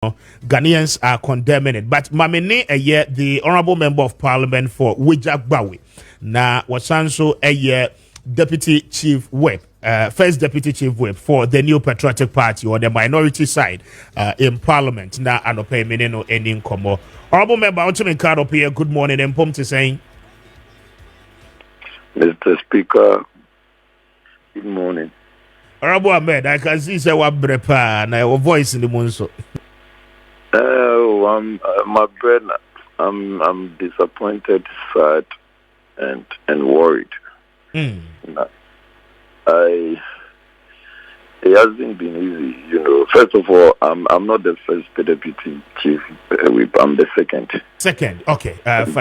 Ghanaians are condemning it. But Mamene Eye, the Honorable Member of Parliament for Wijagbawi, na wasanso Eye Deputy Chief Whip, First Deputy Chief Whip for the New Patriotic Party or the minority side in Parliament. Na anope meneno eni nkomo. Honorable Member, Ultimate Card up here. Good morning, and Pom to saying, Mr. Speaker, good morning. Honorable Ahmed, I can see say what brepa na your voice in the monso. My friend, I'm disappointed, sad, and worried. It hasn't been easy, you know. First of all, I'm not the first deputy chief whip. I'm the second. Second, okay. Very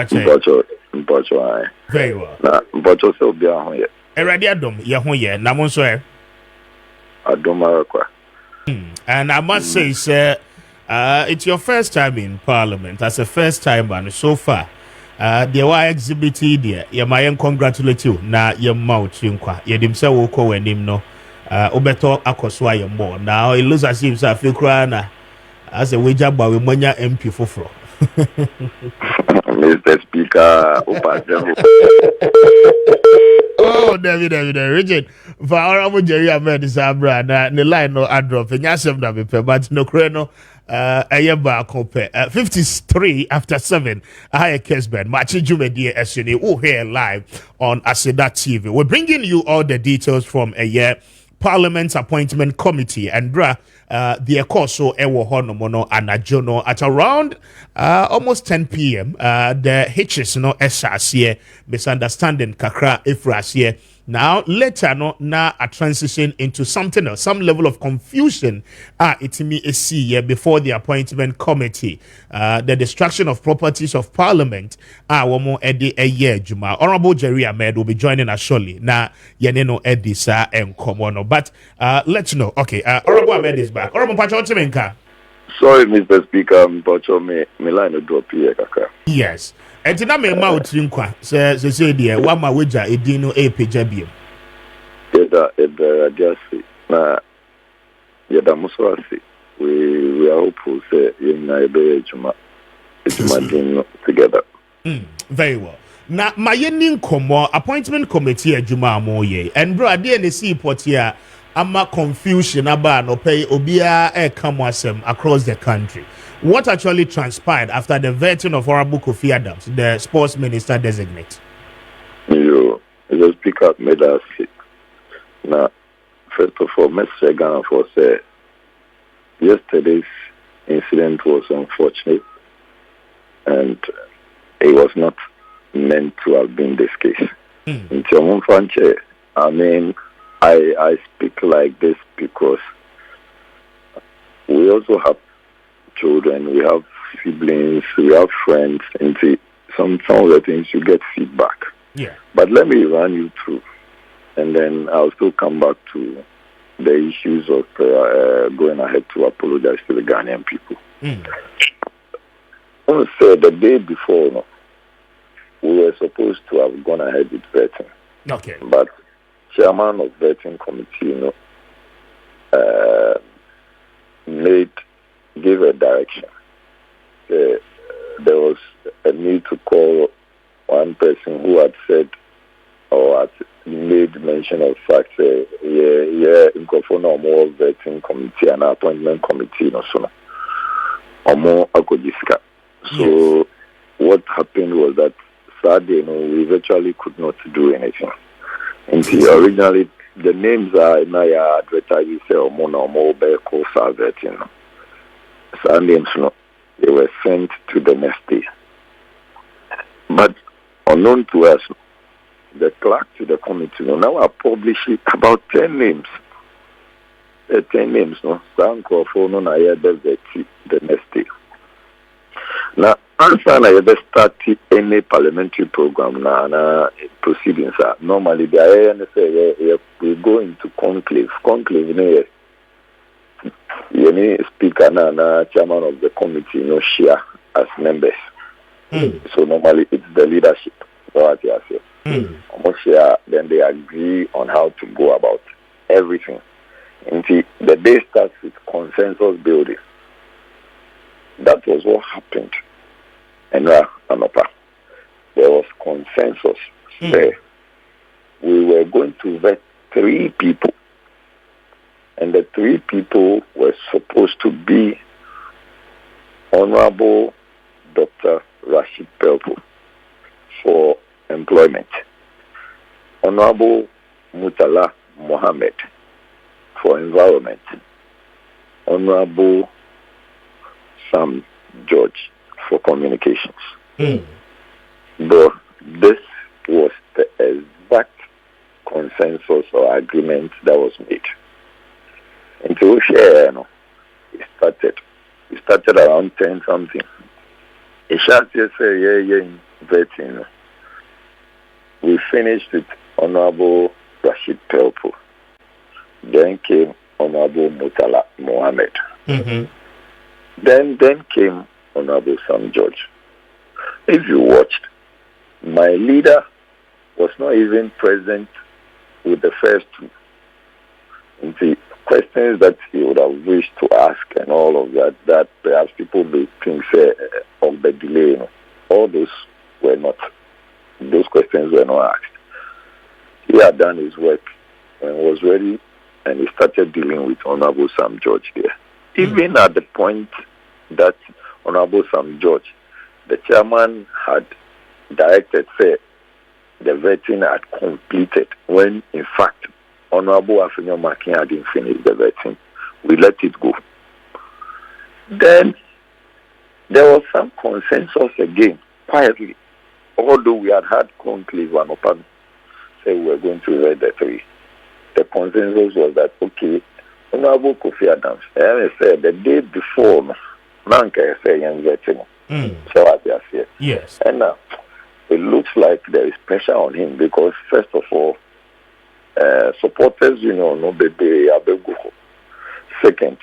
well. Mbacho se obi ahun ye. Eradi adom ye ho ye na mo nso e. Adom arakwa. And I must say, sir, it's your first time in Parliament. As a first time, and so far, the wa exhibit there. You may congratulate you. Na ye mouth yinkwa. Ye dim say wo ko wenim no. Obeto akoswa ye more. Now it looks as if I feel crying as a wager by we monya MP foforo. Mr. Speaker, oh, David, Richard, for Honorable Jerry Ahmed Zabra, the line no drop, and yes, I'm not but no creno, Ayaba compare 53 after 7. I have Kessben, Machi Jumedi SUNI, who here live on Aseda TV. We're bringing you all the details from a year. Parliament's appointment committee and the Ekoso Ewo Honomono Anajono at around almost 10 p.m. The hitches no SRC misunderstanding kakra ifrasiye. Now later no na a transition into something else, some level of confusion itimi esi before the appointment committee. The destruction of properties of Parliament womo edi eye juma. Honorable Jerry Ahmed will be joining us shortly. Na yeneno edi sa enkomono. But let's know. Okay, Honorable Ahmed is back. Honorable Pachotimenka. Sorry, Mr. Speaker, Pacho me line drop here kaka. Yes. And na me mouth yinkwa say there one ma weja edino peja biem. Yeda radiasi na yeda muswasi. We are hopeful say yena ebe ejuma din together. Very well. Na my nkomo appointment committee ejuma amoye and bro ade na see report here ama confusion about no pay obia come asem across the country. What actually transpired after the vetting of Honorable Kofi Adams, the sports minister designate? You the speaker made us sick. Now, first of all, Mr. Ghana for say yesterday's incident was unfortunate and it was not meant to have been this case. In Tiamun I mean, I speak like this because we also have children, we have siblings, we have friends, and some of the things you get feedback. Yeah. But let me run you through, and then I'll still come back to the issues of going ahead to apologize to the Ghanaian people. I want to say the day before, we were supposed to have gone ahead with vetting. Okay. But chairman of vetting committee, gave a direction. There was a need to call one person who had said or had made mention of fact, in no more vetting committee and appointment committee, or more Akodiska. So what happened was that Saturday, we virtually could not do anything. And originally, the names are now advertised, or more Beko vetting. Some names, they were sent to the next day. But unknown to us, the clerk to the committee now are publishing about 10 names. 10 names, Sanko for the next day. Now, answer I start any parliamentary program proceedings. Normally, we go into conclave. Conclave, any speaker and chairman of the committee share as members. So normally it's the leadership. Almost share, then they agree on how to go about everything. And the day starts with consensus building. was what happened. And Anopa, there was consensus there. We were going to vet 3 people. And the 3 people were supposed to be Honorable Dr. Rashid Pelpo for employment, Honorable Mutala Mohammed for environment, Honorable Sam George for communications. But this was the exact consensus or agreement that was made. Until it started around 10 something. It shall just say, vetting. We finished with Honorable Rashid Pelpo. Then came Honorable Mutala Mohammed. Then came Honorable Sam George. If you watched, my leader was not even present with the first 2. And the questions that he would have wished to ask and all of that perhaps people may think of the delay, all those questions were not asked. He had done his work and was ready, and he started dealing with Honorable Sam George there. Even at the point that Honorable Sam George, the chairman, had directed, the vetting had completed, when in fact Honorable Afinyo Makin hadn't finished the vetting. We let it go. Then there was some consensus again, quietly, although we had conclave and open, say we were going to vet the 3. The consensus was that, okay, Honorable Kofi Adams, I said the day before, Nanka say young vetting. So I say, yes. And now it looks like there is pressure on him because, first of all, supporters, no baby, abegu. Second,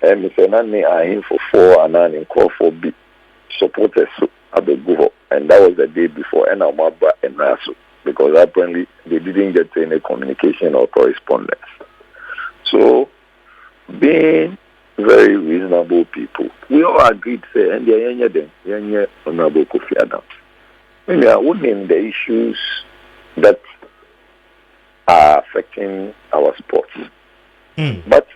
Mr. Nani are in for 4 and Nani call for B supporters abegu, and that was the day before. And I'm about and also because apparently they didn't get any communication or correspondence. So, being very reasonable people, we all agreed, say, and they're Honorable Kofi Adams. Maybe I would name the issues that are affecting our sports. But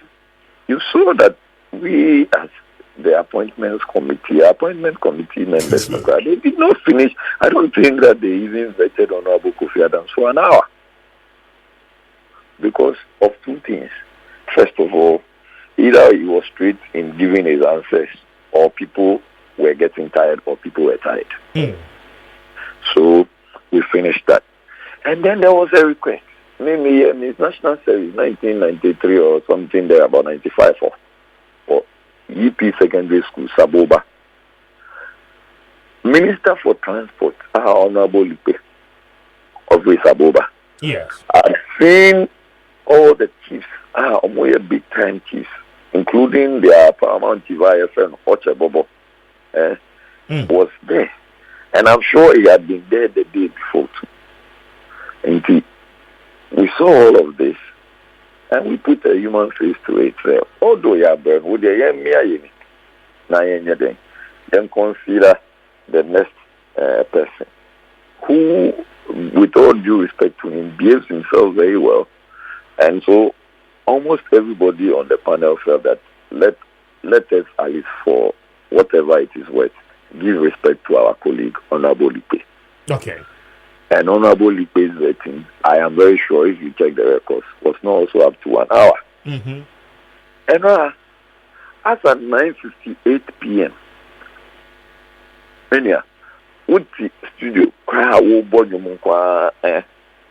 you saw that we, as the appointment committee members, they did not finish. I don't think that they even vetted Honorable Kofi Adams for an hour because of 2 things. First of all, either he was straight in giving his answers, or people were getting tired, or people were tired. So we finished that. And then there was a request. Maybe his national service, 1993 or something there, about 95 for EP Secondary School, Saboba. Minister for Transport, Honorable Lipe of Saboba. Yes. I've seen all the chiefs, big time chiefs, including their paramount chief IFN, Oche Bobo, was there. And I'm sure he had been there the day before too. And we saw all of this, and we put a human face to it. Although you are burned, would you then consider the next person who, with all due respect to him, behaves himself very well. And so almost everybody on the panel felt that let us, at least for whatever it is worth, give respect to our colleague, Honorable Lipe. Okay. And Honorable Lipe's vetting, I am very sure, if you check the records, was not also up to 1 hour. And as at 9:58 p.m., with the studio,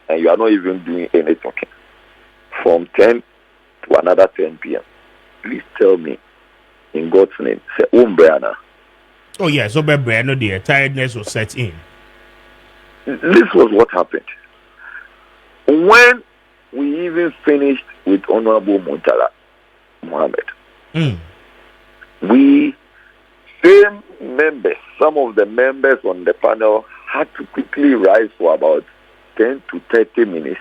and you are not even doing any talking. From 10 to another 10 p.m. Please tell me, in God's name, say, Umbriana. Oh, yeah, so Brianna, the tiredness was set in. This was what happened. When we even finished with Honorable Muntala Mohammed, we, same members, some of the members on the panel had to quickly rise for about 10 to 30 minutes,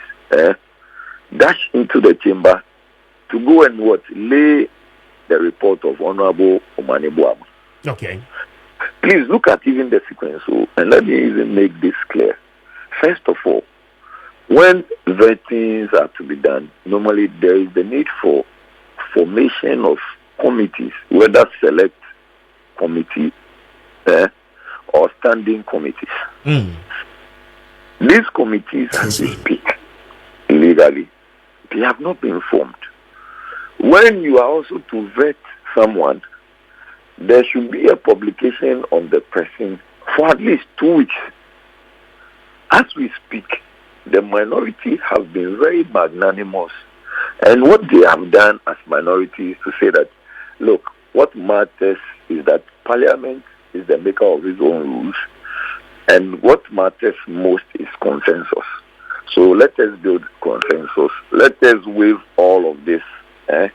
dash into the chamber to go and lay the report of Honorable Omani Boama. Okay. Please look at even the sequence. So, and let me even make this clear. First of all, when vettings are to be done, normally there is the need for formation of committees, whether select committee or standing committees. These committees, as we speak, legally, they have not been formed. When you are also to vet someone, there should be a publication on the person for at least 2 weeks. As we speak, the minority have been very magnanimous. And what they have done as minority is to say that, look, what matters is that Parliament is the maker of its own rules. And what matters most is consensus. So let us build consensus. Let us waive all of this. And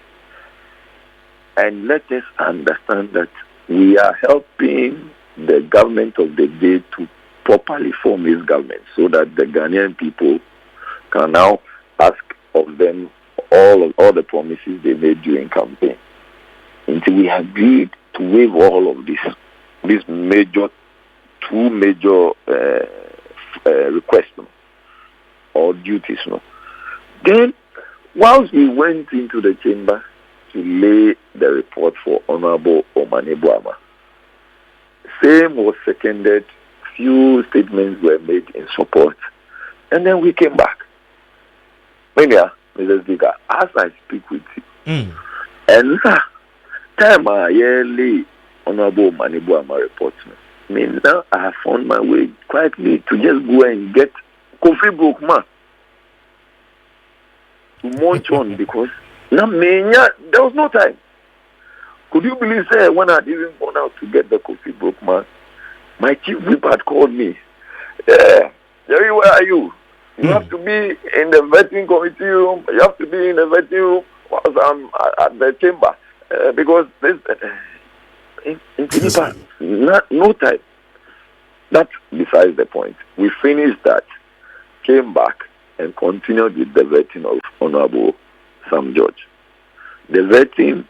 let us understand that we are helping the government of the day to properly form its government so that the Ghanaian people can now ask of them all the promises they made during campaign. Until we agreed to waive all of this, two major requests or duties. Then, whilst we went into the chamber to lay the report for Honorable Omane Boama, same was seconded, few statements were made in support, and then we came back. Mania, Mrs. Speaker, as I speak with you, and time I yearly Honorable Omane Boama report, now I have found my way quietly to just go and get Kofi Brokman to munch on because there was no time. Could you believe, sir, when I didn't go out to get the Kofi Brokman, my chief whip had called me. Jerry, where are you? You have to be in the vetting committee room. You have to be in the vetting room whilst I'm at the chamber. Because there's no time. That's besides the point. We finished that, came back, and continued with the vetting of Honorable Sam George. The vetting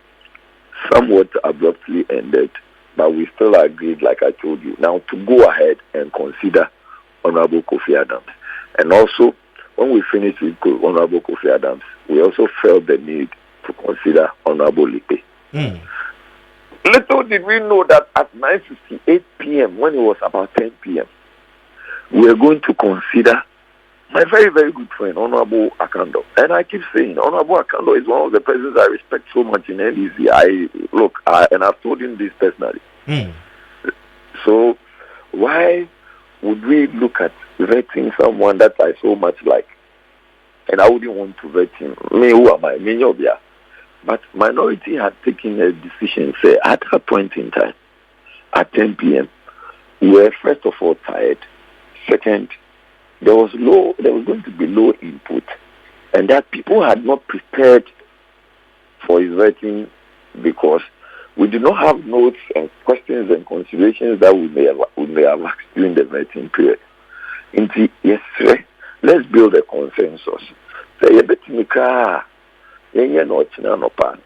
somewhat abruptly ended, but we still agreed, like I told you, now to go ahead and consider Honorable Kofi Adams. And also, when we finished with Honorable Kofi Adams, we also felt the need to consider Honorable Lipe. Little did we know that at 9:58 p.m., when it was about 10 p.m., we are going to consider my very, very good friend, Honorable Akando. And I keep saying, Honorable Akando is one of the persons I respect so much in NDC. And I've told him this personally. So why would we look at vetting someone that I so much like? And I wouldn't want to vet him. Me, who am I? Me, Nyobia. But minority had taken a decision, say, at a point in time, at 10 p.m., we were first of all tired. Second, there was going to be low input, and that people had not prepared for his vetting because we did not have notes and questions and considerations that we may have asked during the vetting period. Yes, sir, let's build a consensus. Say,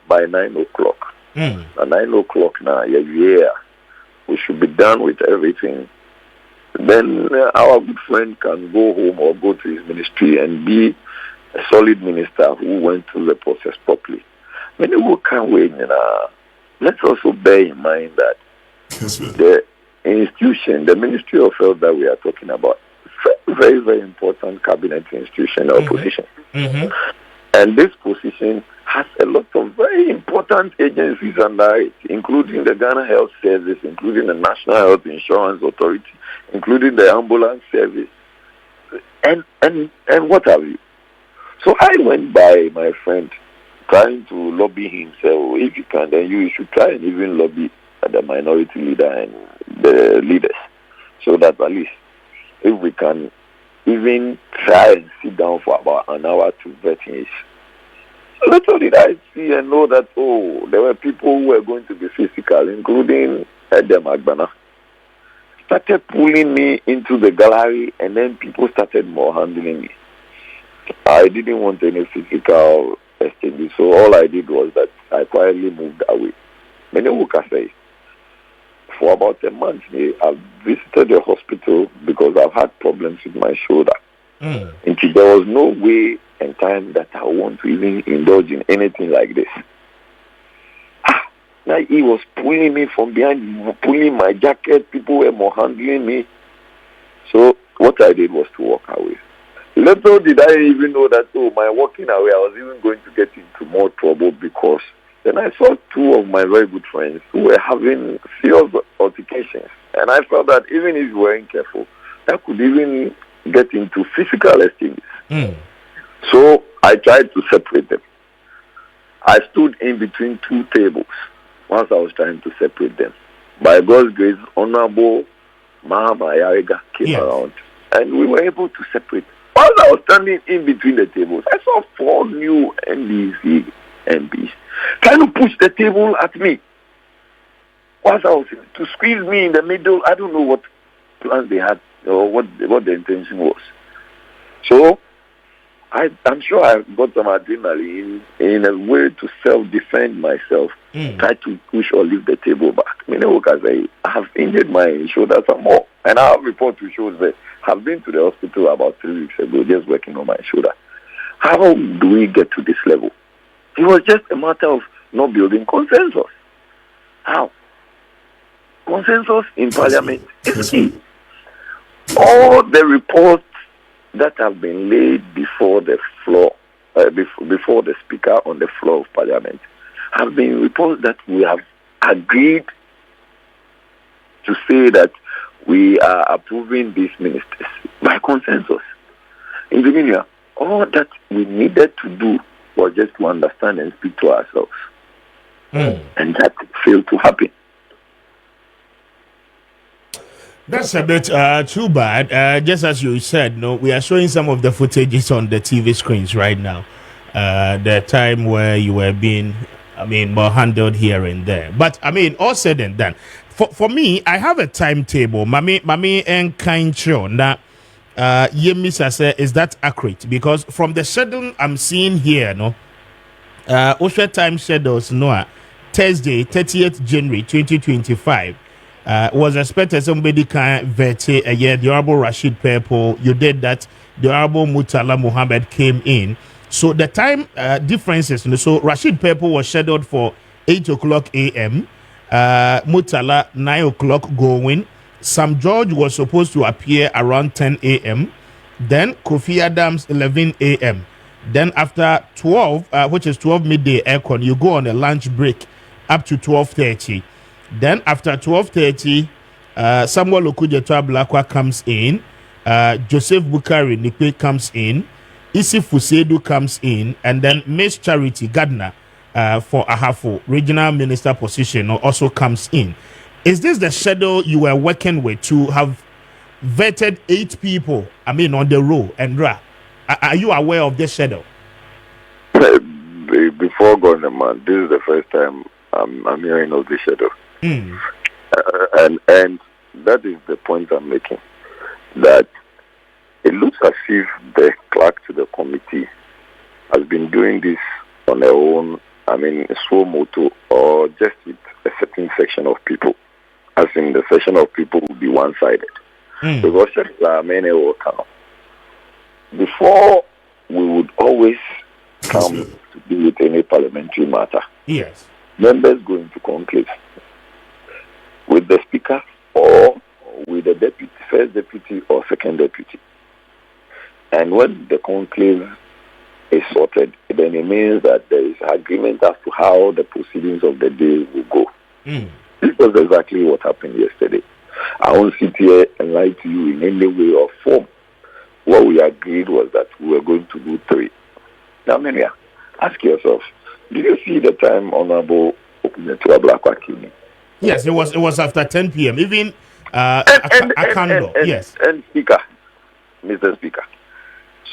by 9 o'clock. At 9 o'clock now, we should be done with everything. Then our good friend can go home or go to his ministry and be a solid minister who went through the process properly. Many who can wait, let's also bear in mind that the institution, the Ministry of Health that we are talking about, very, very important cabinet institution or position. And this position has a lot of very important agencies under it, including the Ghana Health Service, including the National Health Insurance Authority, including the ambulance service, and what have you. So I went by my friend, trying to lobby him, say, if you can, then you should try and even lobby the minority leader and the leaders, so that at least if we can even try and sit down for about an hour to vet his. So little did I see and know that, there were people who were going to be physical, including Edem Agbana. Started pulling me into the gallery, and then people started more handling me. I didn't want any physical exchange, so all I did was that I quietly moved away. Many who can say, for about a month, I've visited the hospital because I've had problems with my shoulder. And there was no way and time that I want to even indulge in anything like this. Now he was pulling me from behind, pulling my jacket. People were more handling me. So what I did was to walk away. Little did I even know that, my walking away, I was even going to get into more trouble, because then I saw two of my very good friends who were having serious altercations. And I felt that even if you weren't careful, that could even get into physical exchanges. So I tried to separate them. I stood in between two tables once I was trying to separate them. By God's grace, Honorable Mahama Ayariga came around, and we were able to separate. While I was standing in between the tables, I saw 4 new NDC MPs trying to push the table at me. Whilst I was to squeeze me in the middle. I don't know what plans they had or what the intention was. So I'm sure I got some adrenaline in a way to self-defend myself, try to push or leave the table back. I have injured my shoulder some more, and I have report to show that I've been to the hospital about 3 weeks ago just working on my shoulder. How do we get to this level? It was just a matter of not building consensus. How? Consensus in Parliament is key. All the reports that have been laid before the floor, before the Speaker on the floor of Parliament, have been reports that we have agreed to say that we are approving these ministers by consensus. In Virginia, all that we needed to do was just to understand and speak to ourselves. And that failed to happen. That's a bit too bad. Just as you said, we are showing some of the footages on the TV screens right now. The time where you were being, more handled here and there. But all said and done. For me, I have a timetable. Mami and kind show now. Yemisa say, is that accurate? Because from the schedule I'm seeing here, Osha time schedules, Thursday, 30th January 2025. Was expected somebody can vet the Honorable Rashid Purple. You did that. The Honorable Mutala Muhammad came in. So the time differences. So Rashid Purple was scheduled for 8:00 a.m. Mutala 9:00 going. Sam George was supposed to appear around 10 a.m. Then Kofi Adams 11 a.m. Then after 12, which is 12 midday aircon, you go on a lunch break up to 12:30. Then after 12:30, Samuel Okujeto Ablakwa comes in. Joseph Bukari Nikwe comes in. Isi Fusedu comes in. And then Miss Charity Gardner for Ahafo, regional minister position, also comes in. Is this the schedule you were working with to have vetted 8 people, on the row? And are you aware of this schedule? Before going, man, this is the first time I'm hearing of this schedule. And that is the point I'm making, that it looks as if the clerk to the committee has been doing this on their own, suo motu, or just with a certain section of people, as in the section of people will be one-sided. Because before we would always come to deal with any parliamentary matter. Yes. Members go into conclave with the Speaker or with the deputy, first deputy or second deputy. And when the conclave is sorted, then it means that there is agreement as to how the proceedings of the day will go. This was exactly what happened yesterday. I won't sit here and lie to you in any way or form. What we agreed was that we were going to do 3. Now, Maria, ask yourself, did you see the time Honorable Okunetua Ablakwa came in? Yes, it was after 10 p.m. Even yes. And Speaker, Mr. Speaker.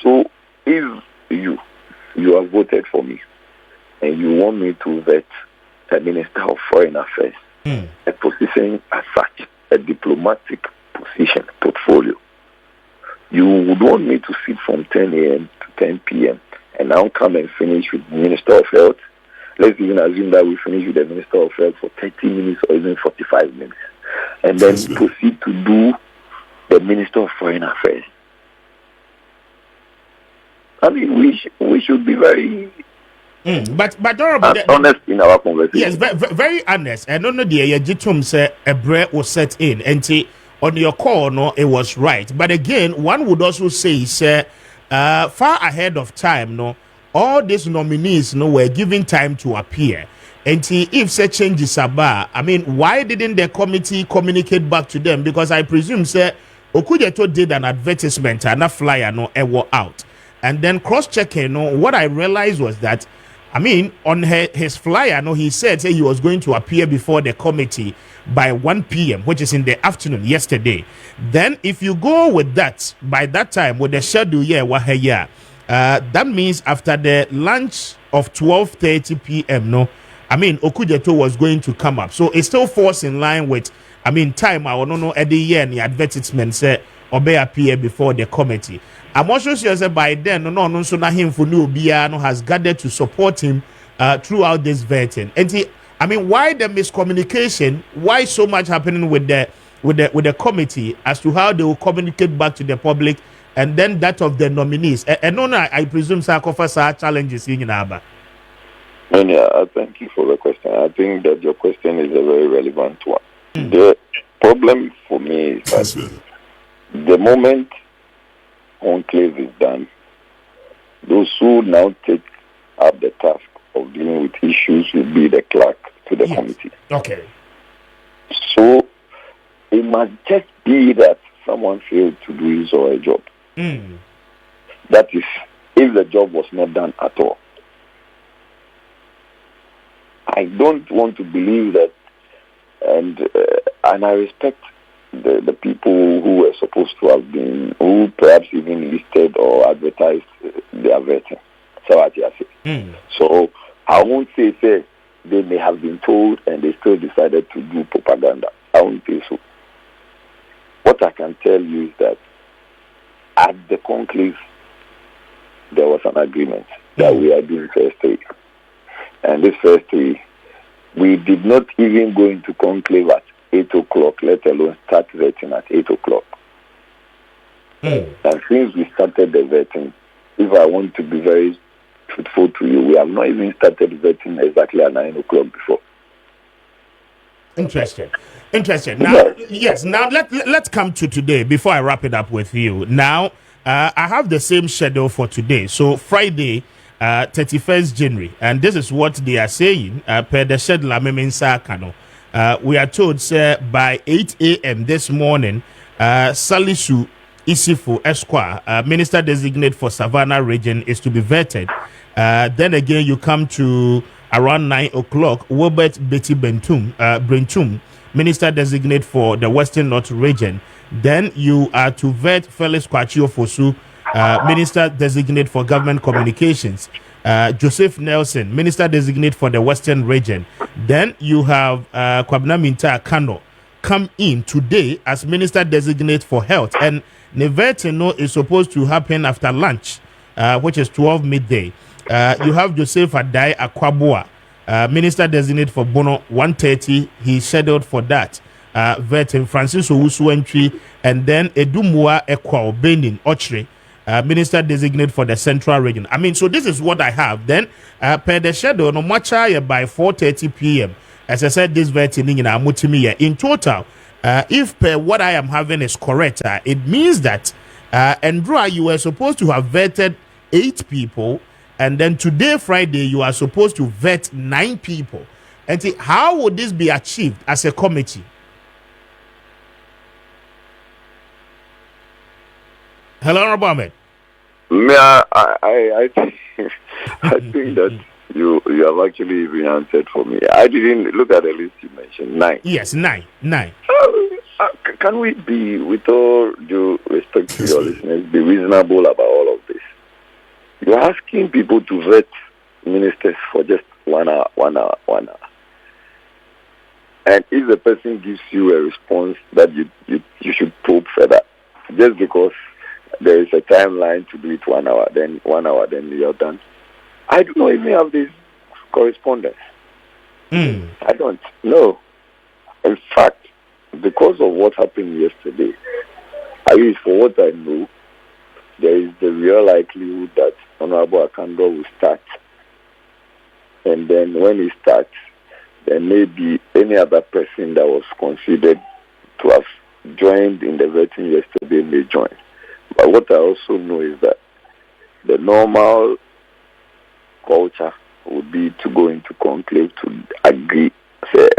So if you have voted for me and you want me to vet a Minister of Foreign Affairs, a position as such, a diplomatic position, portfolio, you would want me to sit from 10 a.m. to 10 p.m. and now come and finish with the Minister of Health. Let's even assume that we finish with the Minister of Health for 30 minutes or even 45 minutes. and then proceed to do the Minister of Foreign Affairs. I mean, we should be very but honorable, honest in our conversation. Yes, very honest. And no, the Yajitum say a break was set in, and on your call, no, it was right. But again, one would also say, far ahead of time, no, all these nominees, no, were given time to appear. And if such changes are bar, I mean, why didn't the committee communicate back to them? Because I presume, Okujeto did an advertisement and a flyer, no, ever out. And then cross-checking, no, what I realized was that, I mean, on his flyer, no, he said he was going to appear before the committee by 1 p.m., which is in the afternoon yesterday. Then, if you go with that, by that time, with the schedule, that means after the lunch of 12:30 p.m., no, I mean, Okujeto was going to come up. So it still falls in line with, I mean, time, I don't know, at the year, the advertisement said, obey appear before the committee. I'm also sure that by then, no, so now him for new Biano has gathered to support him throughout this vetting. And I mean, why the miscommunication? Why so much happening with the committee as to how they will communicate back to the public, and then that of the nominees? And no, I presume Sarkophas challenges in Aba. Yeah, thank you for the question. I think that your question is a very relevant one. The problem for me is that the moment conclave is done, those who now take up the task of dealing with issues will be the clerk to the committee. Okay. So it must just be that someone failed to do his or her job. That is, if the job was not done at all. I don't want to believe that, and I respect the people who were supposed to have been, who perhaps even listed or advertised their vetting. So I won't say they may have been told and they still decided to do propaganda. I won't say so. What I can tell you is that at the conclave, there was an agreement that we are doing first three. And this first three, we did not even go into conclave at 8 o'clock, let alone start vetting at 8 o'clock. And since we started the vetting, if I want to be very truthful to you, we have not even started vetting exactly at 9 o'clock before. Interesting. Now, yes, now let's come to today before I wrap it up with you. Now, I have the same schedule for today. So Friday, 31st January, and this is what they are saying per the schedule Kano. We are told, sir, by 8 a.m. this morning, Salisu Isifu Esquire, Minister Designate for Savannah Region, is to be vetted. Then again, you come to around 9 o'clock, Robert Betty Brentum, Minister Designate for the Western North Region. Then you are to vet Felix Kwachio Fosu, Minister Designate for Government Communications. Joseph Nelson, Minister Designate for the Western Region. Then you have Kwabena Minta Kano come in today as Minister Designate for Health. And Nevetino is supposed to happen after lunch, which is 12 midday. You have Joseph Adai Akwabua, Minister Designate for Bono, 1:30. He's scheduled for that. Vetting Francis Owusu entry, and then Edumua Ekwa Benin Ochre, Minister Designate for the Central Region. I mean, so this is what I have. Then, per the schedule, no much by 4:30 p.m. As I said, this vetting in Amutimi. In total, if per what I am having is correct, it means that Andrew, you were supposed to have vetted 8 people, and then today, Friday, you are supposed to vet 9 people. And how would this be achieved as a committee? Hello, Honorable Ahmed. I think that you have actually even answered for me. I didn't look at the list you mentioned. 9. Yes, 9. Can we be, with all due respect to your listeners, be reasonable about all of this? You're asking people to vet ministers for just 1 hour. And if the person gives you a response that you should probe further, just because there is a timeline to do it 1 hour, then 1 hour, then you're done. I do not even have this correspondence. I don't know. In fact, because of what happened yesterday, at least for what I know, there is the real likelihood that Honorable Akando will start. And then when he starts, there may be any other person that was considered to have joined in the vetting yesterday may join. But what I also know is that the normal culture would be to go into conclave to agree, say,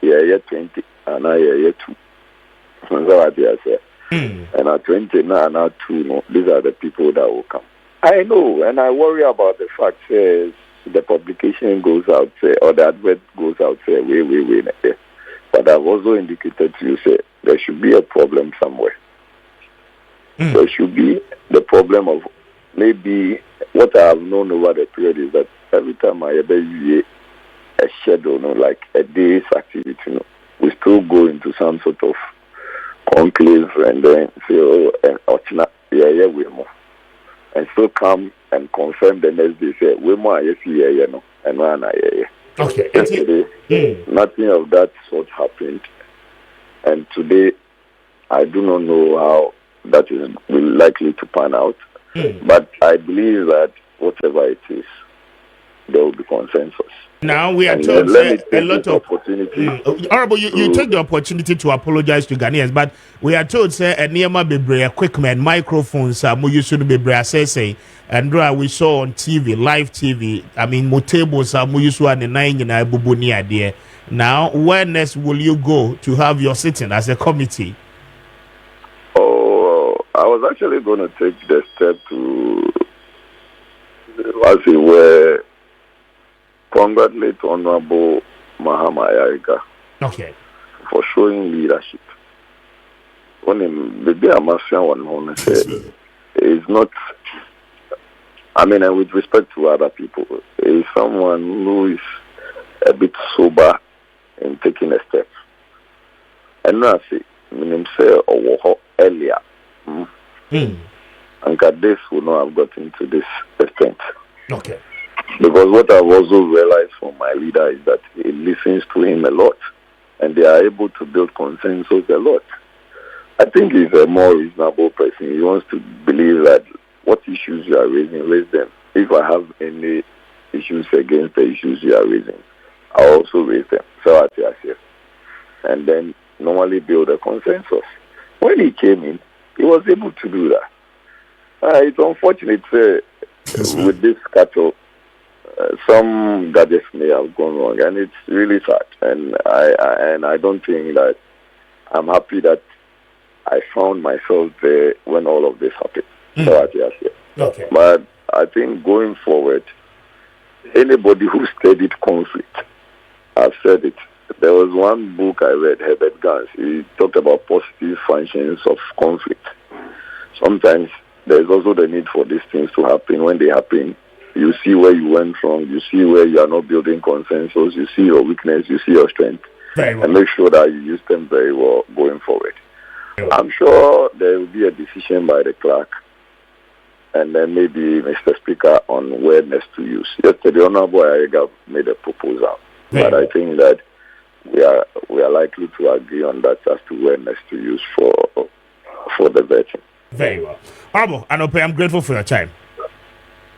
yeah, 20, and I yeah, 2. That's what I say. And at 20 now, and at 2, no, these are the people that will come. I know, and I worry about the fact that the publication goes out, or the advert goes out, way. But I've also indicated to you, say, there should be a problem somewhere. There should be the problem of maybe what I have known over the period is that every time I ever use a schedule, like a day's activity, we still go into some sort of conclave and then say, we more. And still come and confirm the next day, say, we more, and one, okay. Yesterday, nothing of that sort happened. And today, I do not know how that is likely to pan out. But I believe that whatever it is, there will be consensus. Now we are told a lot of opportunity. Honorable, you take the opportunity to apologize to Ghanaians, but we are told say a nearby bebre equipment, microphones, we used to be say, and we saw on TV, live TV. I mean, mo tables we used to the 9 in Ibubuni idea. Now, where next will you go to have your sitting as a committee? Oh, I was actually going to take the step to, as it were, congratulate Honorable Mahama Ayariga for showing leadership. When the day I'm asking is not, I mean, and with respect to other people, is someone who is a bit sober in taking a step. And now I say, say earlier, and this would not have gotten to this extent. Okay. Because what I've also realized from my leader is that he listens to him a lot, and they are able to build consensus a lot. I think he's a more reasonable person. He wants to believe that what issues you are raising, raise them. If I have any issues against the issues you are raising, I'll also raise them. So I say, and then normally build a consensus. When he came in, he was able to do that. It's unfortunate with this cattle. Some gadgets may have gone wrong, and it's really sad. And I don't think that I'm happy that I found myself there when all of this happened. So okay. But I think going forward, anybody who studied conflict, I've said it. There was one book I read, Herbert Gans. He talked about positive functions of conflict. Sometimes there's also the need for these things to happen. When they happen, you see where you went wrong, you see where you are not building consensus, you see your weakness, you see your strength, and make sure that you use them very well going forward. I'm sure there will be a decision by the clerk, and then maybe Mr. Speaker on where next to use. Yesterday, Honorable Ayega made a proposal, but I think that we are likely to agree on that as to where next to use for the vetting. Very well. Honorable Anope, I'm grateful for your time.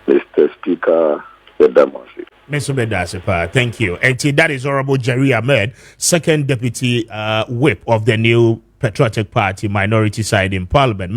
Mr. Speaker, Mr. Bedasipa, thank you. And that is Honorable Jerry Ahmed, second deputy whip of the new Patriotic Party minority side in Parliament.